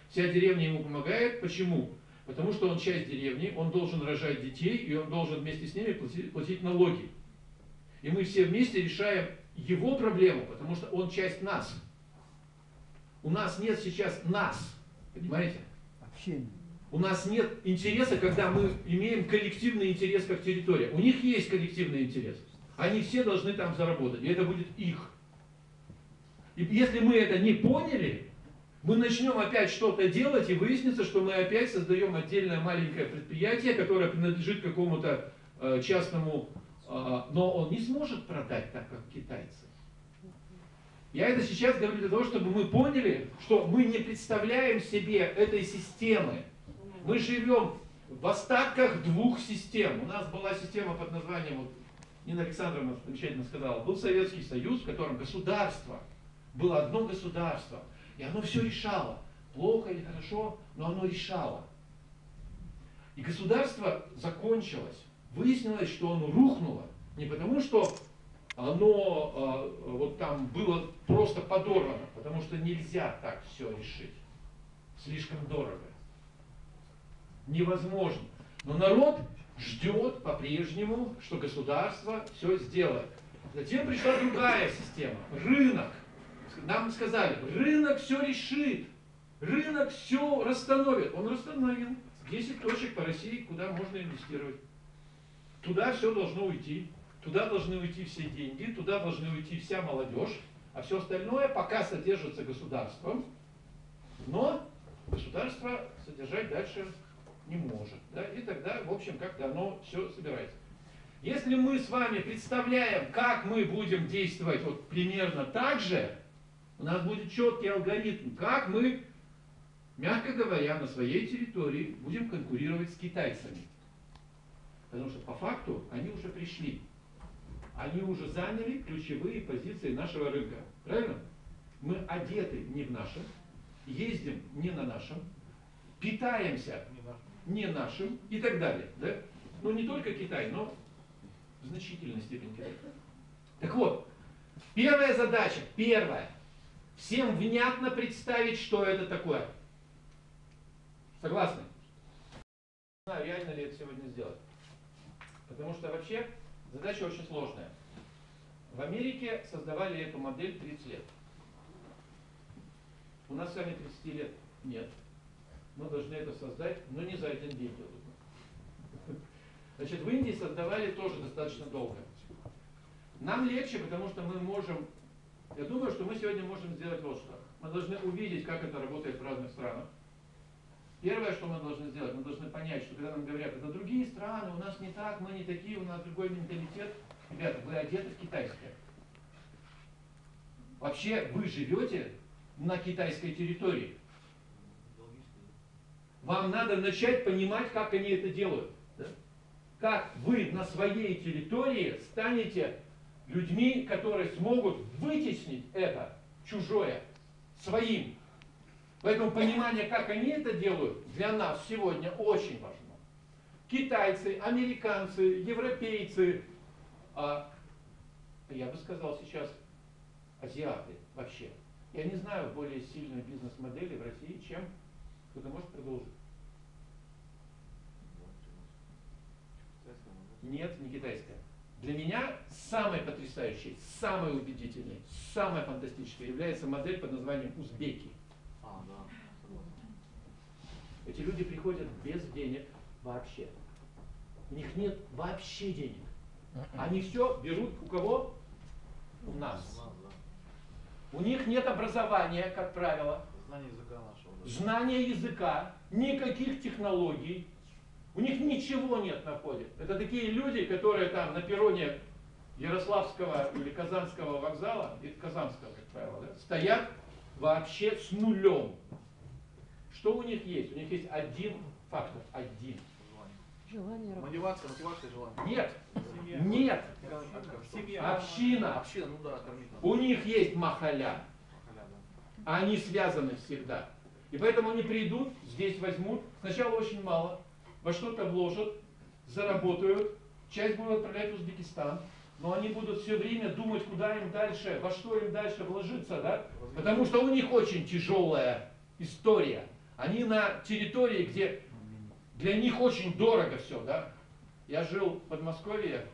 Вся деревня ему помогает. Почему? Потому что он часть деревни, он должен рожать детей, и он должен вместе с ними платить налоги. И мы все вместе решаем его проблему, потому что он часть нас. У нас нет сейчас нас, понимаете? Общение. У нас нет интереса, когда мы имеем коллективный интерес как территория. У них есть коллективный интерес. Они все должны там заработать, и это будет их. И если мы это не поняли, мы начнем опять что-то делать, и выяснится, что мы опять создаем отдельное маленькое предприятие, которое принадлежит какому-то частному, но он не сможет продать так, как китайцы. Я это сейчас говорю для того, чтобы мы поняли, что мы не представляем себе этой системы. Мы живем в остатках двух систем. У нас была система под названием, вот Нина Александровна замечательно сказала, был Советский Союз, в котором государство, было одно государство, и оно все решало. Плохо или хорошо, но оно решало. И государство закончилось. Выяснилось, что оно рухнуло. Не потому, что оно вот там было просто подорвано, потому что нельзя так все решить. Слишком дорого. Невозможно. Но народ ждет по-прежнему, что государство все сделает. Затем пришла другая система. Рынок. Нам сказали, рынок все решит. Рынок все расстановит. Он расстановил 10 точек по России, куда можно инвестировать. Туда все должно уйти. Туда должны уйти все деньги. Туда должны уйти вся молодежь. А все остальное пока содержится государством. Но государство содержать дальше не может. Да? И тогда, в общем, как-то оно все собирается. Если мы с вами представляем, как мы будем действовать вот примерно так же, у нас будет четкий алгоритм, как мы, мягко говоря, на своей территории будем конкурировать с китайцами. Потому что по факту они уже пришли. Они уже заняли ключевые позиции нашего рынка. Правильно? Мы одеты не в нашем, ездим не на нашем, питаемся не нашим и так далее. Да? Ну не только Китай, но в значительной степени Китай. Так вот, первая задача, всем внятно представить, что это такое. Согласны? Не знаю, реально ли это сегодня сделать. Потому что вообще задача очень сложная. В Америке создавали эту модель 30 лет. У нас с вами 30 лет нет. Мы должны это создать, но не за один день делать. Значит, в Индии создавали тоже достаточно долго. Нам легче, потому что мы можем, я думаю, что мы сегодня можем сделать вот что. Мы должны увидеть, как это работает в разных странах. Первое, что мы должны сделать, мы должны понять, что когда нам говорят, это другие страны, у нас не так, мы не такие, у нас другой менталитет. Ребята, вы одеты в китайское. Вообще, вы живете на китайской территории. Вам надо начать понимать, как они это делают. Да? Как вы на своей территории станете людьми, которые смогут вытеснить это чужое своим. Поэтому понимание, как они это делают, для нас сегодня очень важно. Китайцы, американцы, европейцы, я бы сказал сейчас азиаты вообще. Я не знаю более сильной бизнес-модели в России, чем кто-то может продолжить. Нет, не китайская. Для меня самой потрясающей, самой убедительной, самой фантастической является модель под названием узбеки. Эти люди приходят без денег вообще. У них нет вообще денег. Они все берут у кого? У нас. У них нет образования, как правило. Знание языка нашего. Знания языка, никаких технологий. У них ничего нет на входе. Это такие люди, которые там на перроне Ярославского или Казанского вокзала, и Казанского, как правило, да, стоят вообще с нулем. Что у них есть? У них есть один фактор. Один. Желание. Мотивация, желание. Нет. Семья. Нет. Семья. Община. Община, ну да, кормить. У них есть махаля. Они связаны всегда. И поэтому они придут, здесь возьмут, сначала очень мало, во что-то вложат, заработают, часть будут отправлять в Узбекистан, но они будут все время думать, куда им дальше, во что им дальше вложиться, да? Потому что у них очень тяжелая история. Они на территории, где для них очень дорого все, да? Я жил в Подмосковье,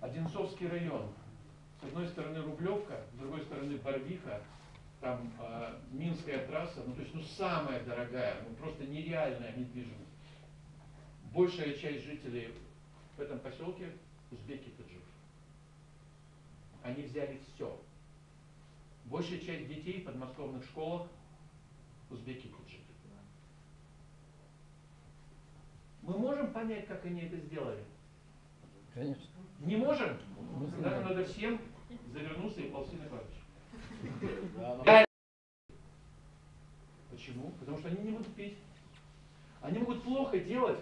Одинцовский район. С одной стороны Рублевка, с другой стороны Барвиха, там Минская трасса, ну то есть самая дорогая, ну просто нереальная недвижимость. Большая часть жителей в этом поселке узбеки-таджики. Они взяли все. Большая часть детей в подмосковных школах узбеки-таджики. Мы можем понять, как они это сделали? Конечно. Не можем? Тогда нам надо всем завернуться и ползти на кладбище. Почему? Потому что они не будут петь. Они могут плохо делать,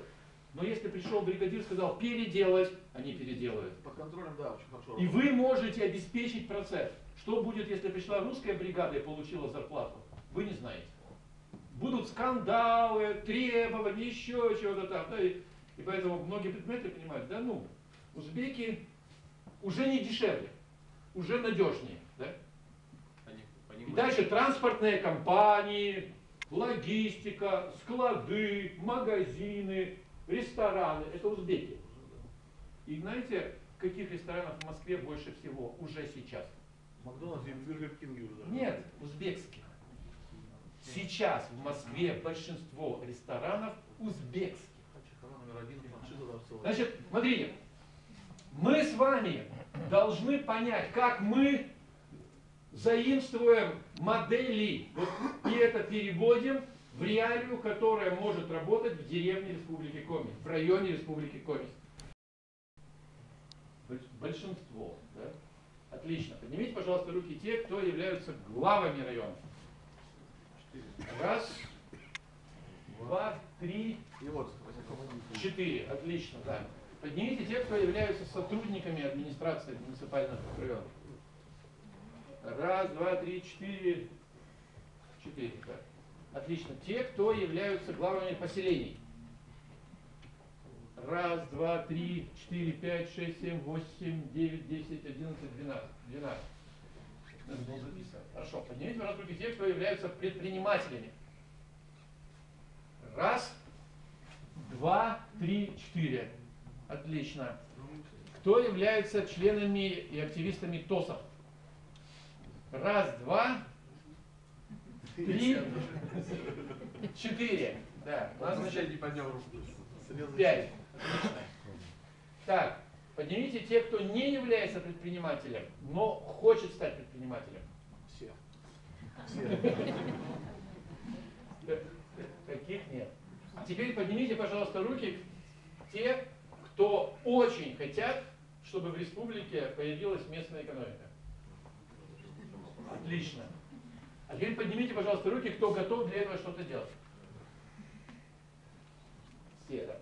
но если пришел бригадир и сказал переделать, они переделают. Под контролем, да, очень хорошо. И вы можете обеспечить процесс. Что будет, если пришла русская бригада и получила зарплату? Вы не знаете. Будут скандалы, требования, еще чего-то там. Да, и поэтому многие предприниматели понимают, да ну, узбеки уже не дешевле, уже надежнее. Да? И дальше транспортные компании, логистика, склады, магазины, рестораны. Это узбеки. И знаете, каких ресторанов в Москве больше всего уже сейчас? Макдональдс и Бургер Кинги уже. Нет, узбекских. Сейчас в Москве большинство ресторанов узбекских. Значит, смотрите, мы с вами должны понять, как мы заимствуем модели вот, и это переводим в реалию, которая может работать в деревне Республики Коми, в районе Республики Коми. Большинство, да? Отлично. Поднимите, пожалуйста, руки те, кто являются главами районов. Раз, два, три, четыре. Отлично, да. Поднимите те, кто являются сотрудниками администрации муниципальных районов. Раз, два, три, четыре. Четыре, да. Отлично. Те, кто являются главами поселений. Раз, два, три, четыре, пять, шесть, семь, восемь, девять, 10, 11, 12. 12. Надо было записывать. Хорошо. Поднимите, пожалуйста, руки те, кто являются предпринимателями. Раз, два, три, четыре. Отлично. Кто является членами и активистами ТОСов? Раз, два, три, четыре. Да. У нас, значит, не поднял руку. 5. Так, поднимите те, кто не является предпринимателем, но хочет стать предпринимателем. Все. Каких нет. А теперь поднимите, пожалуйста, руки те, кто очень хотят, чтобы в республике появилась местная экономика. Отлично. А теперь поднимите, пожалуйста, руки, кто готов для этого что-то делать. Все, да.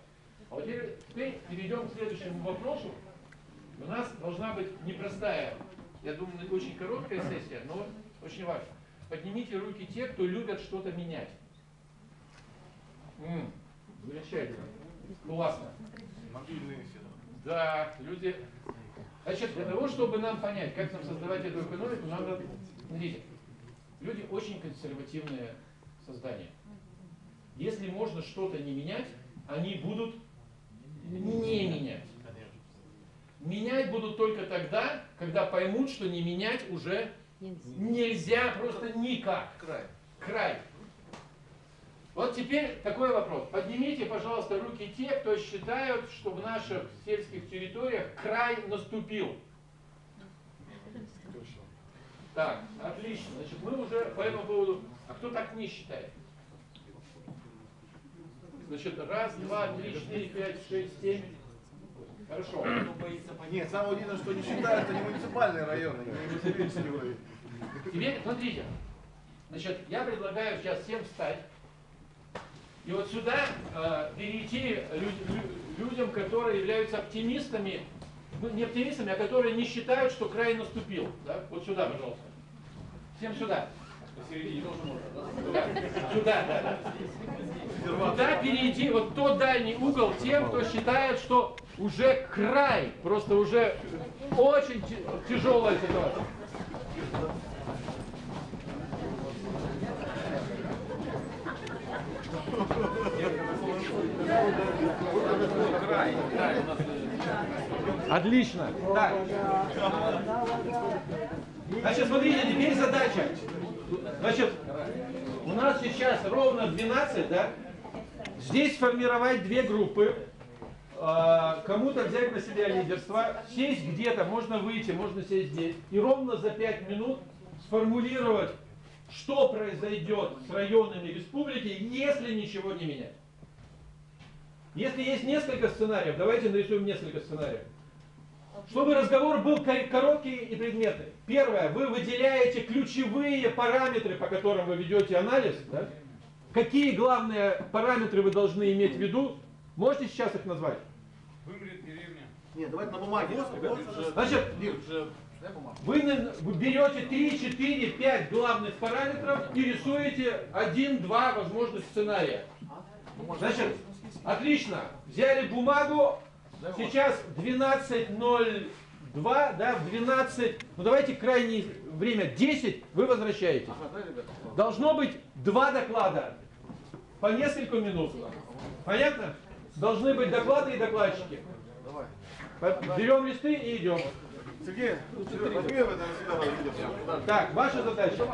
А вот теперь перейдем к следующему вопросу. У нас должна быть непростая, я думаю, очень короткая сессия, но очень важно. Поднимите руки те, кто любят что-то менять. Замечательно. Классно. Мобильные все. Да, люди... Значит, для того, чтобы нам понять, как нам создавать эту экономику, надо... Смотрите, люди очень консервативные создания. Если можно что-то не менять, они будут не менять. Менять будут только тогда, когда поймут, что не менять уже нельзя просто никак. Край. Вот теперь такой вопрос. Поднимите, пожалуйста, руки те, кто считают, что в наших сельских территориях край наступил. Так, отлично. Значит, мы уже по этому поводу... А кто так не считает? Значит, 1, 2, 3, 4, 5, 6, 7. Хорошо. Нет, самое удивительное, что не считают, это не муниципальные районы, не уровень. Теперь, смотрите. Значит, я предлагаю сейчас всем встать. И вот сюда перейти людям, которые являются оптимистами, ну, не оптимистами, а которые не считают, что край наступил. Да? Вот сюда, пожалуйста. Всем сюда. Посередине тоже можно, да? Сюда, да. Туда перейти, вот тот дальний угол тем, кто считает, что уже край, просто уже очень тяжелая ситуация. Отлично. Так. Значит, смотрите, теперь задача. Значит, у нас сейчас ровно 12, да? Здесь сформировать 2 группы. Кому-то взять на себя лидерство, сесть где-то, можно выйти, можно сесть здесь. И ровно за 5 минут сформулировать, что произойдет с районами республики, если ничего не менять. Если есть несколько сценариев, давайте нарисуем несколько сценариев. Чтобы разговор был короткий и предметный. Первое, вы выделяете ключевые параметры, по которым вы ведете анализ. Да? Какие главные параметры вы должны иметь в виду? Можете сейчас их назвать? Выглядит деревня. Нет, давайте на бумаге. Значит, вы берете 3, 4, 5 главных параметров и рисуете 1-2 возможных сценария. Значит, отлично. Взяли бумагу. Сейчас 12:02, да, в 12, ну давайте крайнее время 10, вы возвращаетесь. Должно быть 2 доклада по несколько минут. Понятно? Должны быть доклады и докладчики. Берем листы и идем. Сергей, возьми это на себя. Так, ваша задача.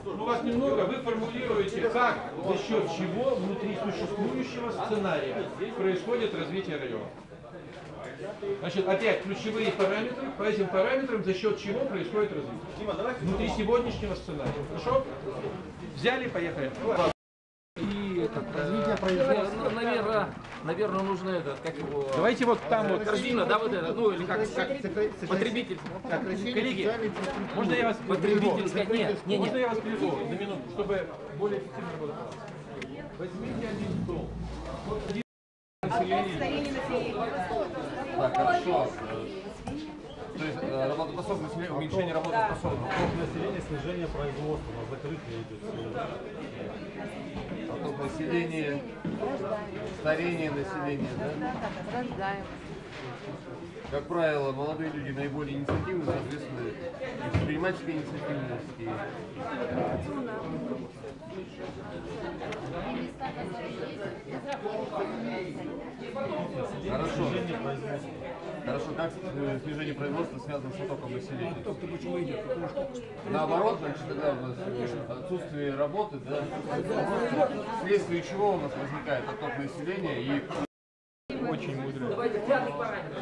У вас немного, вы формулируете, как, за счет чего внутри существующего сценария происходит развитие района. Значит, опять ключевые параметры, по этим параметрам за счет чего происходит развитие. Внутри сегодняшнего сценария. Хорошо? Взяли, поехали. И развитие производства. Наверное, нужно это, как его... Давайте вот там вот. Корзина, да, вот это, ну или как потребитель. Коллеги, можно я вас потребительская? Нет, нет, можно я вас прерву на минуту, чтобы более эффективно было? Возьмите один стол. Так, хорошо. То есть работоспособность населения, уменьшение работоспособности. Население, снижение производства, на закрытие идет. Поток населения, старение населения, да? Рождаемость. Как правило, молодые люди наиболее инициативны, соответственно, предпринимательская инициативность. Хорошо. Хорошо, как снижение производства связано с оттоком населения? Почему идет? Наоборот, значит, тогда у нас отсутствие работы, да? Вследствие чего у нас возникает отток населения и очень мудро. Давайте 5-й параметр.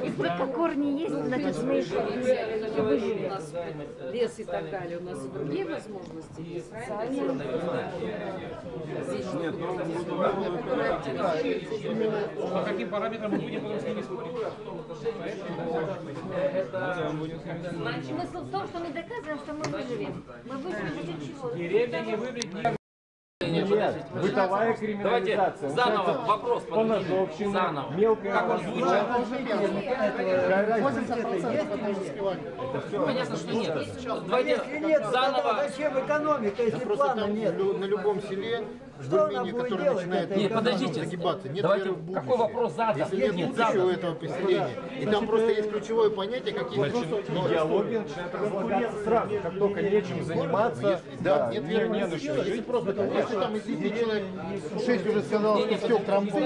Если корни есть, значит У нас лес и так далее, у нас и другие возможности есть. Нет, По каким параметрам мы будем потом с ними спорить? Смысл в том, что мы доказываем, что мы выживем. Мы выживем за счет чего? Деревья не выбрать не... Нет, бытовая криминализация. Давайте заново вопрос поножовщина, заново. мелкая как он звучит? Это понятно, что нет. Давайте заново. Зачем экономика, если плана нет? На любом селе что она будет делать? Нет, подождите. Нет, давайте, какой вопрос задан? Если нет будущего у этого поселения, и там просто есть ключевое понятие, какие идеология начинает разлагаться сразу, как только нечем заниматься. Да, нет веры. Если просто, если там из 10 человек 6 уже сказал, что все, трампы,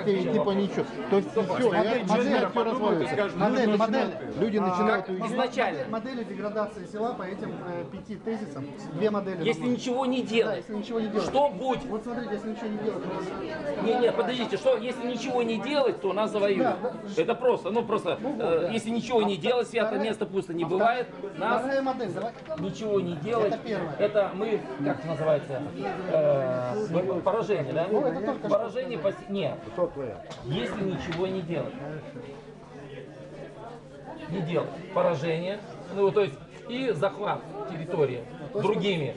и типа ничего, то все, модель все разваливается. Модель, люди начинают изначально. Модели деградации села по этим 5 тезисам, 2 модели. Если ничего не делать, если ничего не делать, что будет? Вот смотрите, если ничего не делать. Не, подождите, что если ничего не делать, то нас завоюют. Это просто, если ничего не делать, святое место пусто не бывает. Нас ничего не делать. Это мы, как это называется, поражение, да? Поражение, нет. Если ничего не делать. Не делать. Поражение, то есть и захват территории другими.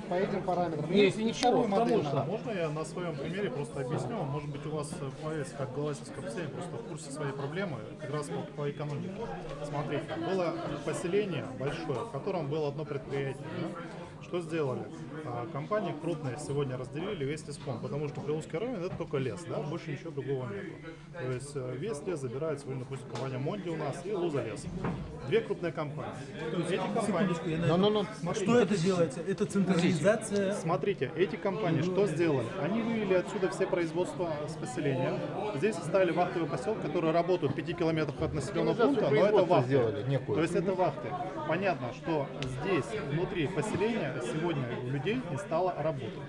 По этим параметрам. Если ничего, потому что... Можно я на своем примере просто объясню? Может быть, у вас появится, как Галасевское поселение, просто в курсе своей проблемы, как раз по экономике. Смотрите, было поселение большое, в котором было одно предприятие. Да? Что сделали? Компании крупные сегодня разделили весь лесфонд, потому что Прилуцкий район это только лес, да? Больше ничего другого нету. То есть весь лес забирает сегодня, допустим, компания Монди у нас и Луза лес. 2 крупные компании. Эти компании... Что это делается? Это централизация? Смотрите, эти компании что сделали? Они вывели отсюда все производства с поселения. Здесь оставили вахтовый поселок, который работает 5 километров от населенного пункта, но это вахты. То есть это вахты. Понятно, что здесь, внутри поселения, сегодня у людей не стало работы.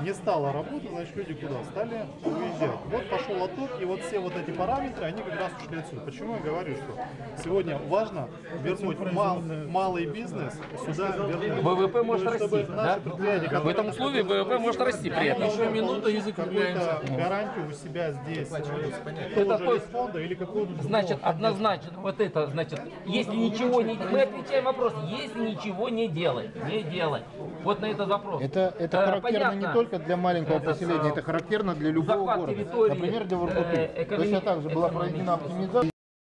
Не стало работы, значит, люди куда? Стали уезжать. Вот пошел отток, и вот все вот эти параметры, они как раз ушли отсюда. Почему я говорю, что сегодня важно вернуть малый бизнес сюда, вернуть. ВВП может расти, да? В этом условии ВВП может расти при этом. Еще минута и закругляемся. Гарантию у себя здесь это тоже фонда или какого-то. Значит, однозначно, вот это, значит, если ничего не... Мы отвечаем вопрос, если ничего не делать, Вот на этот вопрос. Это характерно не только для маленького поселения, это характерно для любого города. Например, для Воркуты. Точно так же была проведена оптимизация.